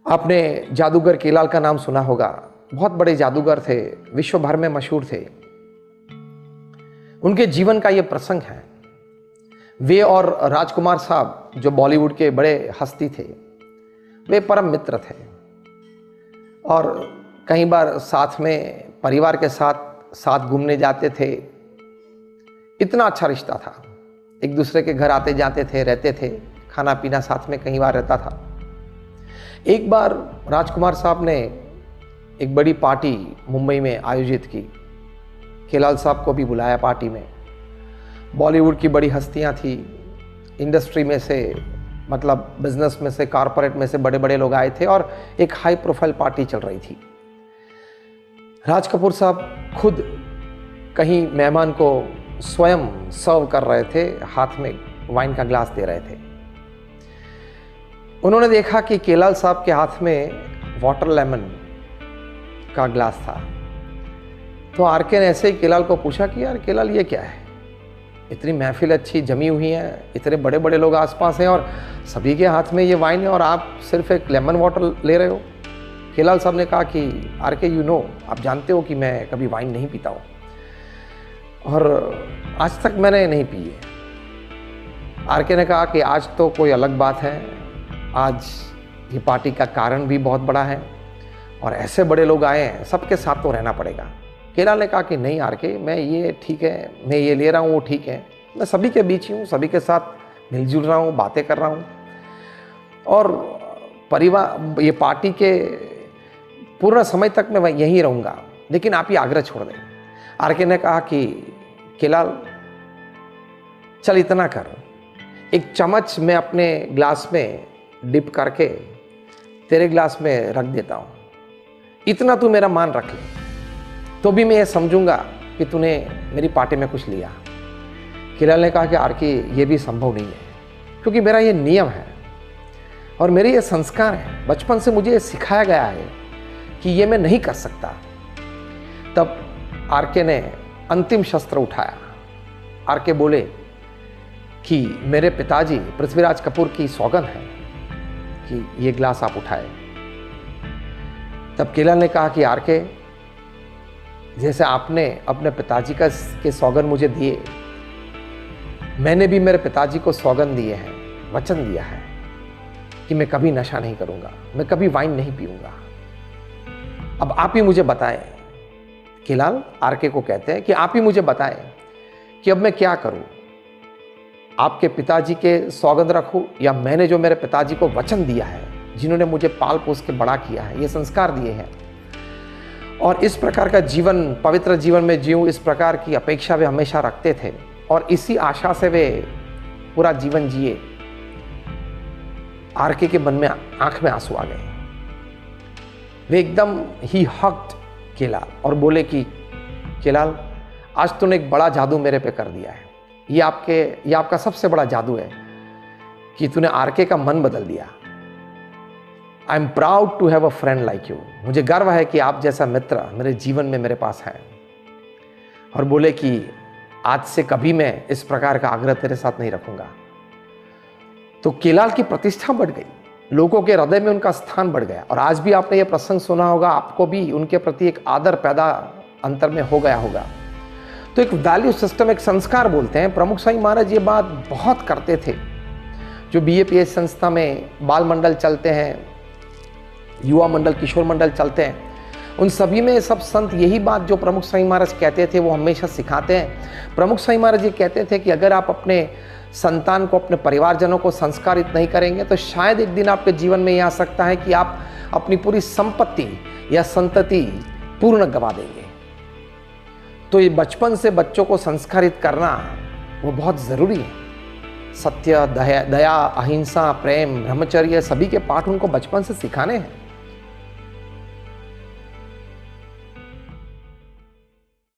आपने जादूगर केलाल का नाम सुना होगा। बहुत बड़े जादूगर थे, विश्व भर में मशहूर थे। उनके जीवन का ये प्रसंग है। वे और राजकुमार साहब जो बॉलीवुड के बड़े हस्ती थे, वे परम मित्र थे और कई बार साथ में परिवार के साथ घूमने जाते थे। इतना अच्छा रिश्ता था, एक दूसरे के घर आते जाते थे, रहते थे, खाना पीना साथ में कई बार रहता था। एक बार राजकुमार साहब ने एक बड़ी पार्टी मुंबई में आयोजित की। केलाल साहब को भी बुलाया पार्टी में। बॉलीवुड की बड़ी हस्तियां थी, इंडस्ट्री में से, मतलब बिजनेस में से, कॉरपोरेट में से बड़े बड़े लोग आए थे और एक हाई प्रोफाइल पार्टी चल रही थी। राज कपूर साहब खुद कहीं मेहमान को स्वयं सर्व कर रहे थे, हाथ में वाइन का ग्लास दे रहे थे। उन्होंने देखा कि केलाल साहब के हाथ में वाटर लेमन का ग्लास था। तो आरके ने ऐसे ही केलाल को पूछा कि यार केलाल ये क्या है, इतनी महफिल अच्छी जमी हुई है, इतने बड़े बड़े लोग आसपास हैं और सभी के हाथ में ये वाइन है और आप सिर्फ एक लेमन वाटर ले रहे हो। केलाल साहब ने कहा कि आरके आप जानते हो कि मैं कभी वाइन नहीं पीता हूँ और आज तक मैंने नहीं पी है। आरके ने कहा कि आज तो कोई अलग बात है, आज ये पार्टी का कारण भी बहुत बड़ा है और ऐसे बड़े लोग आए हैं, सबके साथ तो रहना पड़ेगा। केलाल ने कहा कि नहीं आरके, मैं ये ठीक है, मैं ये ले रहा हूँ, वो ठीक है, मैं सभी के बीच ही हूँ, सभी के साथ मिलजुल रहा हूँ, बातें कर रहा हूँ और परिवार ये पार्टी के पूर्ण समय तक मैं यहीं रहूँगा, लेकिन आप ये आग्रह छोड़ दें। आरके ने कहा कि केलाल चल इतना कर, एक चम्मच मैं अपने ग्लास में डिप करके तेरे ग्लास में रख देता हूँ, इतना तू मेरा मान रख ले, तो भी मैं ये समझूंगा कि तूने मेरी पार्टी में कुछ लिया। केलाल ने कहा कि आरके ये भी संभव नहीं है, क्योंकि मेरा ये नियम है और मेरे ये संस्कार है, बचपन से मुझे ये सिखाया गया है कि ये मैं नहीं कर सकता। तब आरके ने अंतिम शस्त्र उठाया। आरके बोले कि मेरे पिताजी पृथ्वीराज कपूर की सौगंध है कि ये ग्लास आप उठाए। तब केलाल ने कहा कि आरके, जैसे आपने अपने पिताजी के सौगंध मुझे दिए, मैंने भी मेरे पिताजी को सौगंध दिए हैं, वचन दिया है कि मैं कभी नशा नहीं करूंगा, मैं कभी वाइन नहीं पीऊंगा। अब आप ही मुझे बताएं। केलाल आरके को कहते हैं कि आप ही मुझे बताएं कि अब मैं क्या करूं, आपके पिताजी के सौगंध रखूं या मैंने जो मेरे पिताजी को वचन दिया है, जिन्होंने मुझे पाल पोस के बड़ा किया है, ये संस्कार दिए हैं और इस प्रकार का जीवन, पवित्र जीवन में जीऊं, इस प्रकार की अपेक्षा वे हमेशा रखते थे और इसी आशा से वे पूरा जीवन जिए। आरके के मन में आंख में आंसू आ गए। वे एकदम ही हक्ड केलाल और बोले कि केलाल, आज तूने एक बड़ा जादू मेरे पे कर दिया है। ये आपका सबसे बड़ा जादू है कि तूने आरके का मन बदल दिया। I am proud to have a friend like you. मुझे गर्व है कि आप जैसा मित्र मेरे जीवन में मेरे पास है। और बोले कि आज से कभी मैं इस प्रकार का आग्रह तेरे साथ नहीं रखूंगा। तो केलाल की प्रतिष्ठा बढ़ गई, लोगों के हृदय में उनका स्थान बढ़ गया और आज भी आपने ये प्रसंग सुना होगा, आपको भी उनके प्रति एक आदर पैदा अंतर में हो गया होगा। तो एक वैल्यू सिस्टम, एक संस्कार बोलते हैं। प्रमुख स्वामी महाराज ये बात बहुत करते थे। जो BAPS संस्था में बाल मंडल चलते हैं, युवा मंडल, किशोर मंडल चलते हैं, उन सभी में सब संत यही बात जो प्रमुख स्वामी महाराज कहते थे वो हमेशा सिखाते हैं। प्रमुख स्वामी महाराज ये कहते थे कि अगर आप अपने संतान को, अपने परिवारजनों को संस्कारित नहीं करेंगे तो शायद एक दिन आपके जीवन में यह आ सकता है कि आप अपनी पूरी संपत्ति या संतति पूर्ण गवा देंगे। तो ये बचपन से बच्चों को संस्कारित करना वो बहुत ज़रूरी है। सत्य, दया, अहिंसा, प्रेम, ब्रह्मचर्य, सभी के पाठ उनको बचपन से सिखाने हैं।